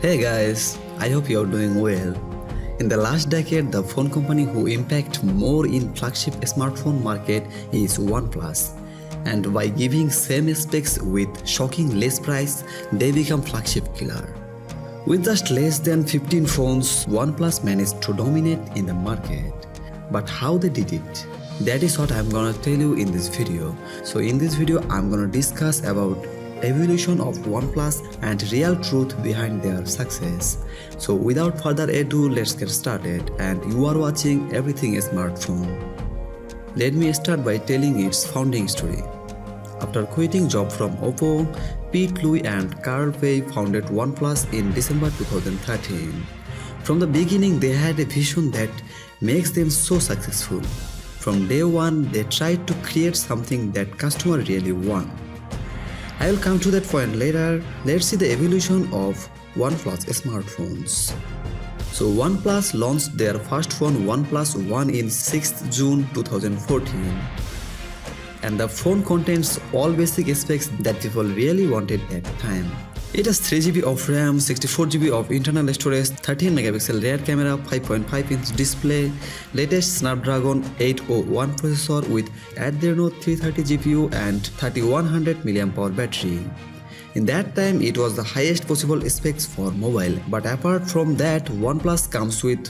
Hey guys, I hope you are doing well. In the last decade, the phone company who impact more in flagship smartphone market is OnePlus. And by giving same specs with shocking less price, they become flagship killer. With just less than 15 phones, OnePlus managed to dominate in the market. But how they did it? That is what I'm gonna tell you in this video. So in this video, I'm gonna discuss about evolution of OnePlus and real truth behind their success. So without further ado, let's get started. And you are watching Everything Smartphone. Let me start by telling its founding story. After quitting job from Oppo, Pete Louis and Carl Pei founded OnePlus in December 2013. From the beginning, they had a vision that makes them so successful. From day one, they tried to create something that customer really want. I will come to that point later. Let's see the evolution of OnePlus smartphones. So OnePlus launched their first phone OnePlus One in 6th June 2014. And the phone contains all basic specs that people really wanted at the time. It has 3GB of RAM, 64GB of internal storage, 13MP rear camera, 5.5-inch display, latest Snapdragon 801 processor with Adreno 330 GPU and 3100 mAh battery. In that time, it was the highest possible specs for mobile. But apart from that, OnePlus comes with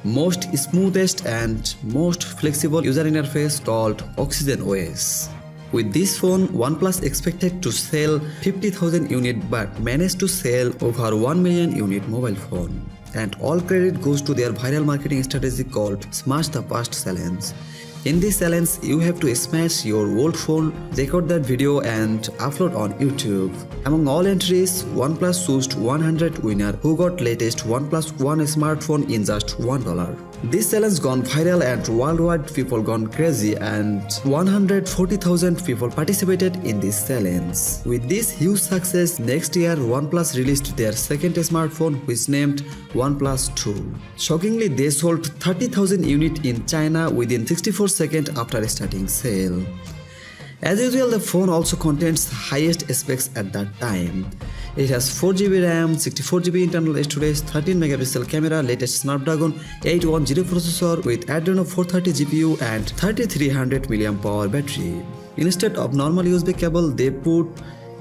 most smoothest and most flexible user interface called Oxygen OS. With this phone, OnePlus expected to sell 50,000 units but managed to sell over 1 million unit mobile phone. And all credit goes to their viral marketing strategy called Smash the Past Challenge. In this challenge, you have to smash your old phone, record that video and upload on YouTube. Among all entries, OnePlus chose 100 winner who got latest OnePlus One smartphone in just $1. This challenge gone viral and worldwide people gone crazy and 140,000 people participated in this challenge. With this huge success, next year OnePlus released their second smartphone which named OnePlus 2. Shockingly, they sold 30,000 units in China within 64 seconds after starting sale. As usual, the phone also contains the highest specs at that time. It has 4GB RAM, 64GB internal storage, 13MP camera, latest Snapdragon 810 processor with Adreno 430 GPU and 3300 mAh battery. Instead of normal USB cable, they put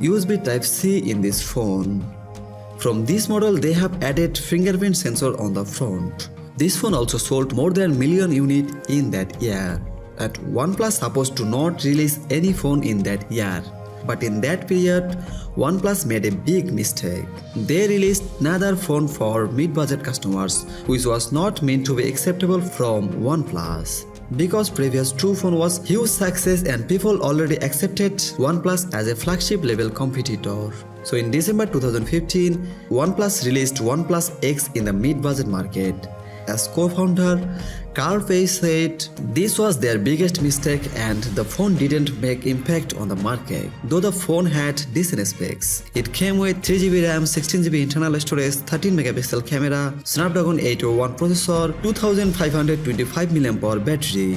USB Type-C in this phone. From this model, they have added fingerprint sensor on the front. This phone also sold more than million units in that year. And OnePlus supposed to not release any phone in that year. But in that period, OnePlus made a big mistake. They released another phone for mid-budget customers, which was not meant to be acceptable from OnePlus. Because previous two phone was huge success and people already accepted OnePlus as a flagship level competitor. So in December 2015, OnePlus released OnePlus X in the mid-budget market. As co-founder, Carl Pei said this was their biggest mistake and the phone didn't make impact on the market, though the phone had decent specs. It came with 3GB RAM, 16GB internal storage, 13MP camera, Snapdragon 801 processor, 2525 mAh battery.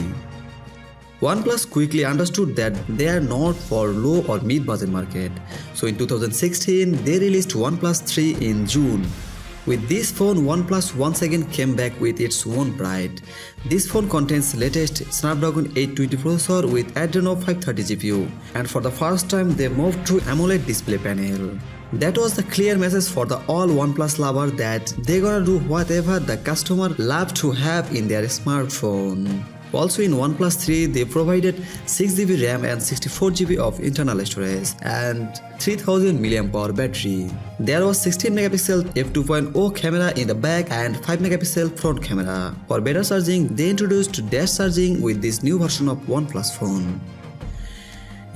OnePlus quickly understood that they are not for low or mid-budget market. So in 2016, they released OnePlus 3 in June. With this phone, OnePlus once again came back with its own pride. This phone contains latest Snapdragon 820 processor with Adreno 530 GPU, and for the first time they moved to AMOLED display panel. That was the clear message for the all OnePlus lover that they gonna do whatever the customer love to have in their smartphone. Also in OnePlus 3, they provided 6GB RAM and 64GB of internal storage and 3000 mAh battery. There was 16MP f2.0 camera in the back and 5MP front camera. For better charging, they introduced dash charging with this new version of OnePlus phone.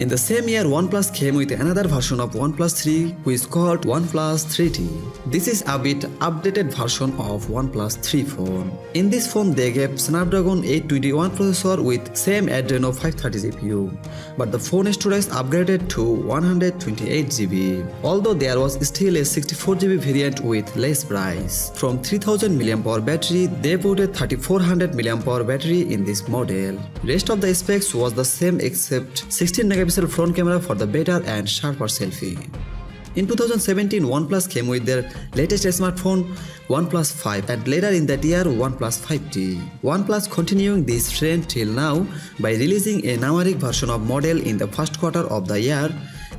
In the same year, OnePlus came with another version of OnePlus 3 which is called OnePlus 3T. This is a bit updated version of OnePlus 3 phone. In this phone, they gave Snapdragon 821 processor with same Adreno 530 GPU, but the phone storage upgraded to 128GB. Although there was still a 64GB variant with less price. From 3000 mAh battery, they put a 3400 mAh battery in this model. Rest of the specs was the same except 16MP front camera for the better and sharper selfie. In 2017, OnePlus came with their latest smartphone, OnePlus 5, and later in that year, OnePlus 5T. OnePlus continuing this trend till now by releasing a numeric version of model in the first quarter of the year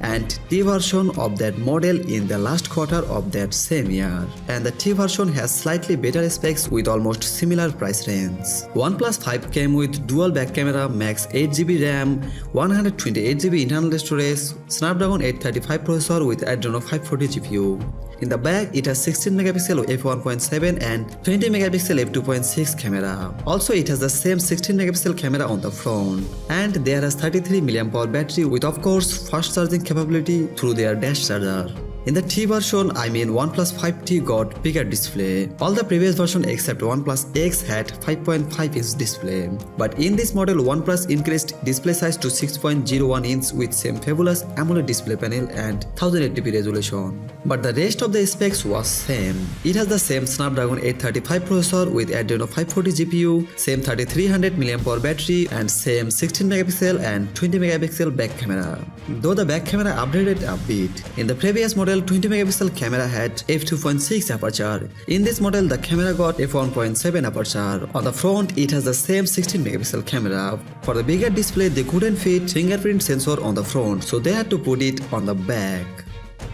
and T version of that model in the last quarter of that same year. And the T version has slightly better specs with almost similar price range. OnePlus 5 came with dual back camera, max 8GB RAM, 128GB internal storage, Snapdragon 835 processor with Adreno 540 GPU. In the back, it has 16MP f1.7 and 20MP f2.6 camera. Also, it has the same 16MP camera on the front. And there has 33mAh battery with of course fast charging capability through their dash charger. In the T version, I mean OnePlus 5T got bigger display. All the previous version except OnePlus X had 5.5-inch display. But in this model, OnePlus increased display size to 6.01 inch with same fabulous AMOLED display panel and 1080p resolution. But the rest of the specs was same. It has the same Snapdragon 835 processor with Adreno 540 GPU, same 3300mAh battery and same 16MP and 20MP back camera. Though the back camera upgraded a bit. In the previous model, 20MP camera had f2.6 aperture. In this model, the camera got f1.7 aperture. On the front, it has the same 16MP camera. For the bigger display, they couldn't fit fingerprint sensor on the front, so they had to put it on the back.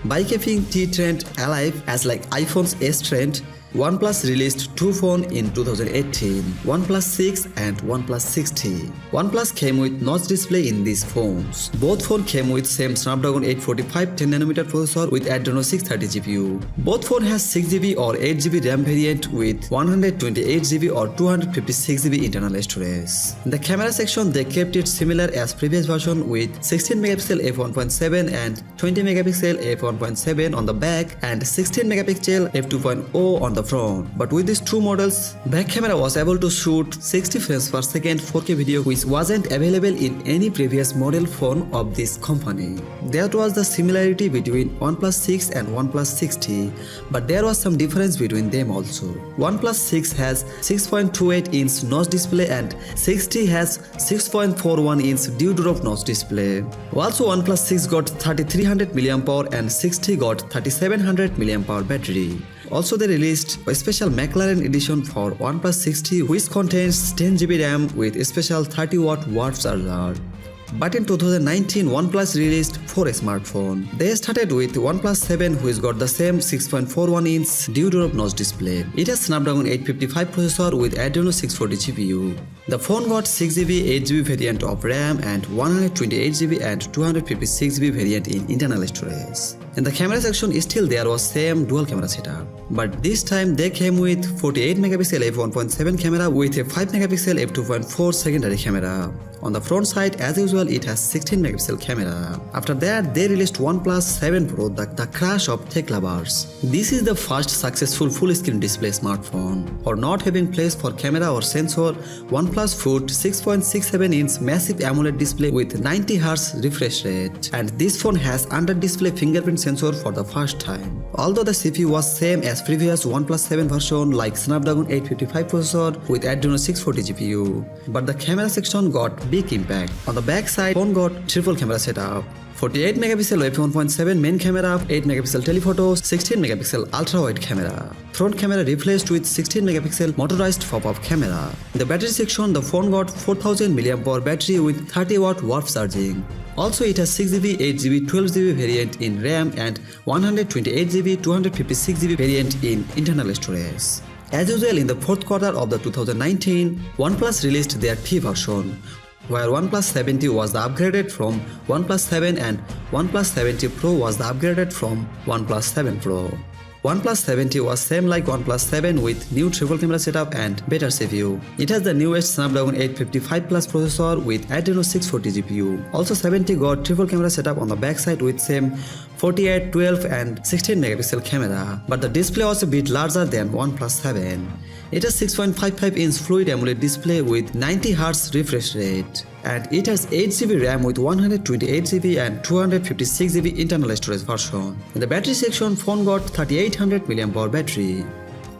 By keeping T trend alive as like iPhone's S trend, OnePlus released two phones in 2018, OnePlus 6 and OnePlus 6T. OnePlus came with notch display in these phones. Both phones came with same Snapdragon 845 10nm processor with Adreno 630 GPU. Both phones has 6GB or 8GB RAM variant with 128GB or 256GB internal storage. In the camera section, they kept it similar as previous version with 16MP f1.7 and 20MP f1.7 on the back and 16MP f2.0 on the front. But with these two models, back camera was able to shoot 60 frames per second 4K video, which wasn't available in any previous model phone of this company. There was the similarity between OnePlus 6 and OnePlus 6T, but there was some difference between them also. OnePlus 6 has 6.28-inch notch display and 6T has 6.41-inch dew drop notch display. Also, OnePlus 6 got 3300mAh and 6T got 3700mAh battery. Also, they released a special McLaren edition for OnePlus 6T which contains 10GB RAM with a special 30W warp charger. But in 2019, OnePlus released 4 smartphones. They started with OnePlus 7, which got the same 6.41-inch dew drop notch display. It has Snapdragon 855 processor with Adreno 640 GPU. The phone got 6GB, 8GB variant of RAM and 128GB and 256GB variant in internal storage. In the camera section, still there was same dual camera setup. But this time they came with 48MP f1.7 camera with a 5MP f2.4 secondary camera. On the front side, as usual, it has 16MP camera. After that, they released OnePlus 7 Pro, the crush of tech lovers. This is the first successful full-screen display smartphone. For not having place for camera or sensor, OnePlus put 6.67-inch massive AMOLED display with 90Hz refresh rate. And this phone has under-display fingerprint sensor for the first time. Although the CPU was same as previous OnePlus 7 version like Snapdragon 855 processor with Adreno 640 GPU. But the camera section got big impact. On the back side, phone got triple camera setup. 48MP f1.7 main camera, 8MP telephoto, 16MP ultra-wide camera. Front camera replaced with 16MP motorized pop-up camera. In the battery section, the phone got 4000mAh battery with 30W warp charging. Also, it has 6GB, 8GB, 12GB variant in RAM and 128GB, 256GB variant in internal storage. As usual, in the fourth quarter of the 2019, OnePlus released their T version, where OnePlus 7T was the upgraded from OnePlus 7 and OnePlus 7T Pro was the upgraded from OnePlus 7 Pro. OnePlus 7T was same like OnePlus 7 with new triple camera setup and better CPU. It has the newest Snapdragon 855 Plus processor with Adreno 640 GPU. Also, 7T got triple camera setup on the backside with same 48, 12 and 16MP camera, but the display was a bit larger than OnePlus 7. It has 6.55-inch Fluid AMOLED display with 90Hz refresh rate. And it has 8GB RAM with 128GB and 256GB internal storage version. In the battery section, phone got 3800mAh battery.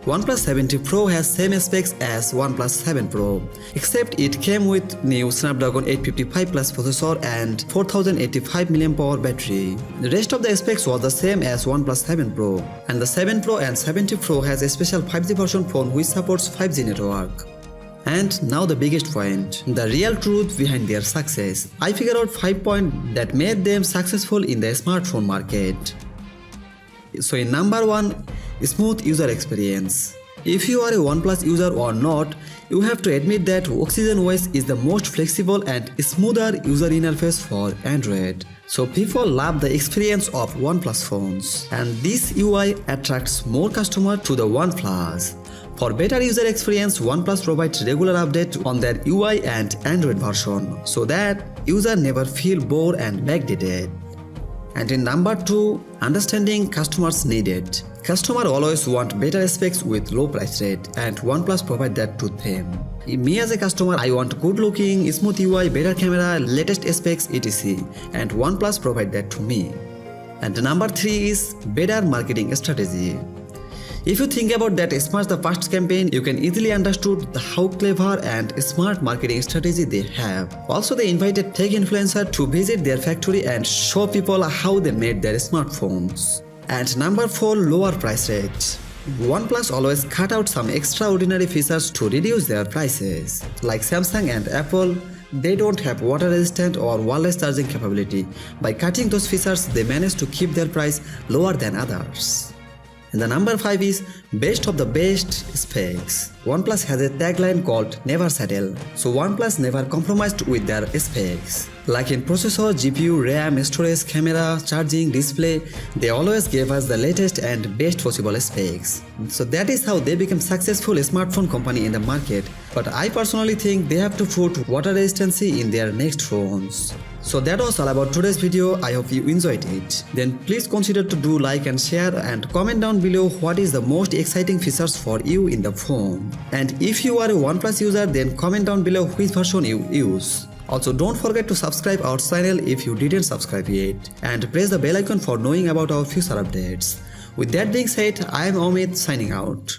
OnePlus 70 Pro has same specs as OnePlus 7 Pro, except it came with new Snapdragon 855 Plus processor and 4085 mAh battery. The rest of the specs was the same as OnePlus 7 Pro, and the 7 Pro and 70 Pro has a special 5G version phone which supports 5G network. And now the biggest point, the real truth behind their success. I figured out 5 points that made them successful in the smartphone market. So in number 1, smooth user experience. If you are a OnePlus user or not, you have to admit that Oxygen OS is the most flexible and smoother user interface for Android. So people love the experience of OnePlus phones, and this UI attracts more customers to the OnePlus. For better user experience, OnePlus provides regular updates on their UI and Android version so that users never feel bored and backdated. And in number 2, understanding customers' needed. Customers always want better specs with low price rate, and OnePlus provides that to them. Me as a customer, I want good looking, smooth UI, better camera, latest specs, etc. And OnePlus provides that to me. And number 3 is better marketing strategy. If you think about that Smart the Past campaign, you can easily understood how clever and smart marketing strategy they have. Also, they invited tech influencers to visit their factory and show people how they made their smartphones. And number 4, lower price rate. OnePlus always cut out some extraordinary features to reduce their prices. Like Samsung and Apple, they don't have water resistant or wireless charging capability. By cutting those features, they managed to keep their price lower than others. And the number 5 is best of the best specs. OnePlus has a tagline called never settle. So OnePlus never compromised with their specs. Like in processor, GPU, RAM, storage, camera, charging, display, they always gave us the latest and best possible specs. So that is how they became successful smartphone company in the market. But I personally think they have to put water resistancy in their next phones. So that was all about today's video. I hope you enjoyed it. Then please consider to do like and share and comment down below what is the most exciting features for you in the phone. And if you are a OnePlus user, then comment down below which version you use. Also, don't forget to subscribe our channel if you didn't subscribe yet, and press the bell icon for knowing about our future updates. With that being said, I am Omid signing out.